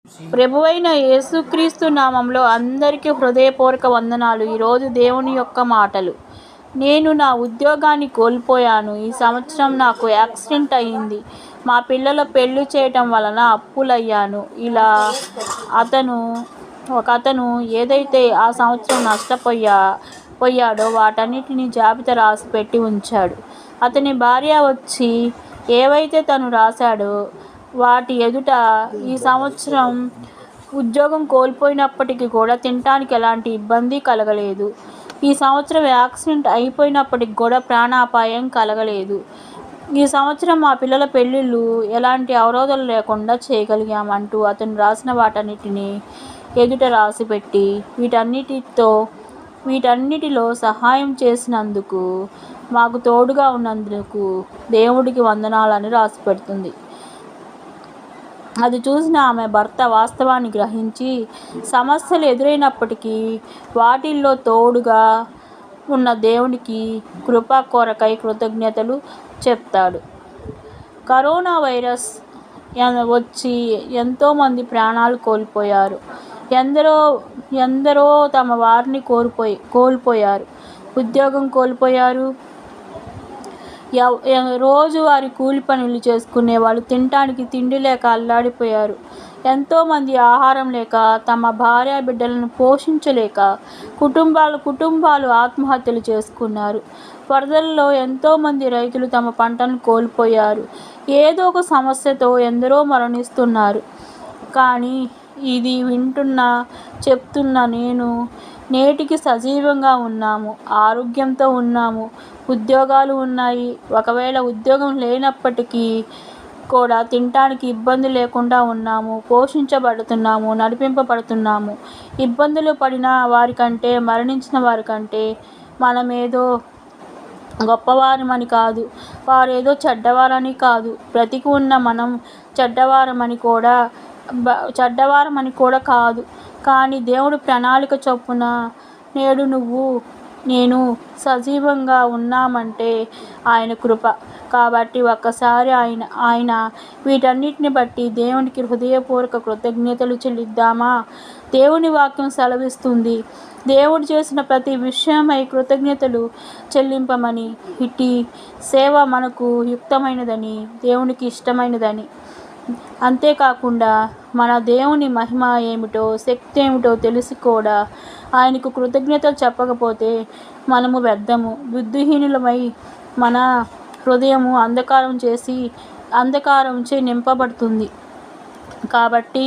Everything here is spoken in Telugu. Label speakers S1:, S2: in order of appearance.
S1: ప్రభువైన యేసుక్రీస్తు నామంలో అందరికీ హృదయపూర్వక వందనాలు. ఈరోజు దేవుని యొక్క మాటలు. నేను నా ఉద్యోగాన్ని కోల్పోయాను. ఈ సంవత్సరం నాకు యాక్సిడెంట్ అయింది. మా పిల్లల పెళ్లి చేయటం వలన అప్పులయ్యాను. ఇలా ఒకతను ఏదైతే ఆ సంవత్సరం నష్టపోయాడో వాటన్నిటిని జాబితా రాసి పెట్టి ఉంచాడు. అతని భార్య వచ్చి ఏవైతే తను రాశాడో వాటి ఎదుట ఈ సంవత్సరం ఉద్యోగం కోల్పోయినప్పటికీ కూడా తినటానికి ఎలాంటి ఇబ్బంది కలగలేదు. ఈ సంవత్సరం యాక్సిడెంట్ అయిపోయినప్పటికి కూడా ప్రాణాపాయం కలగలేదు. ఈ సంవత్సరం మా పిల్లల పెళ్ళిళ్ళు ఎలాంటి అవరోధాలు లేకుండా చేయగలిగామంటూ అతను రాసిన వాటన్నిటిని ఎదుట రాసిపెట్టి వీటన్నిటిలో సహాయం చేసినందుకు, మాకు తోడుగా ఉన్నందుకు దేవుడికి వందనాలని రాసి పెడుతుంది. అది చూసిన ఆమె భర్త వాస్తవాన్ని గ్రహించి సమస్యలు ఎదురైనప్పటికీ వాటిల్లో తోడుగా ఉన్న దేవునికి కృప కొరకై కృతజ్ఞతలు చెప్తాడు. కరోనా వైరస్ వచ్చి ఎంతోమంది ప్రాణాలు కోల్పోయారు. ఎందరో తమ వారిని కోల్పోయారు. ఉద్యోగం కోల్పోయారు. రోజువారీ కూలి పనులు చేసుకునే వాళ్ళు తినటానికి తిండి లేక అల్లాడిపోయారు. ఎంతోమంది ఆహారం లేక, తమ భార్య బిడ్డలను పోషించలేక కుటుంబాలు ఆత్మహత్యలు చేసుకున్నారు. వరదల్లో ఎంతోమంది రైతులు తమ పంటను కోల్పోయారు. ఏదో ఒక సమస్యతో ఎందరో మరణిస్తున్నారు. కానీ ఇది చెప్తున్న నేను నేటికి సజీవంగా ఉన్నాము, ఆరోగ్యంతో ఉన్నాము, ఉద్యోగాలు ఉన్నాయి. ఒకవేళ ఉద్యోగం లేనప్పటికీ కూడా తినటానికి ఇబ్బంది లేకుండా ఉన్నాము, పోషించబడుతున్నాము, నడిపింపబడుతున్నాము. ఇబ్బందులు పడిన వారికంటే, మరణించిన వారికంటే మనమేదో గొప్పవారమని కాదు, వారేదో చెడ్డవారని కాదు, బ్రతికి ఉన్న మనం చెడ్డవారమని కూడా కాదు. కానీ దేవుడి ప్రణాళిక చొప్పున నేడు నేను సజీవంగా ఉన్నామంటే ఆయన కృప. కాబట్టి ఒక్కసారి ఆయన వీటన్నిటిని బట్టి దేవునికి హృదయపూర్వక కృతజ్ఞతలు చెల్లిద్దామా? దేవుని వాక్యం సెలవిస్తుంది, దేవుడు చేసిన ప్రతి విషయమై కృతజ్ఞతలు చెల్లింపమని. ఇట్టి సేవ మనకు యుక్తమైనదని, దేవునికి ఇష్టమైనదని. అంతేకాకుండా మన దేవుని మహిమ ఏమిటో, శక్తి ఏమిటో తెలిసి కూడా ఆయనకు కృతజ్ఞతలు చెప్పకపోతే మనము వ్యర్థము, బుద్ధిహీనులమై మన హృదయము అంధకారంచే నింపబడుతుంది. కాబట్టి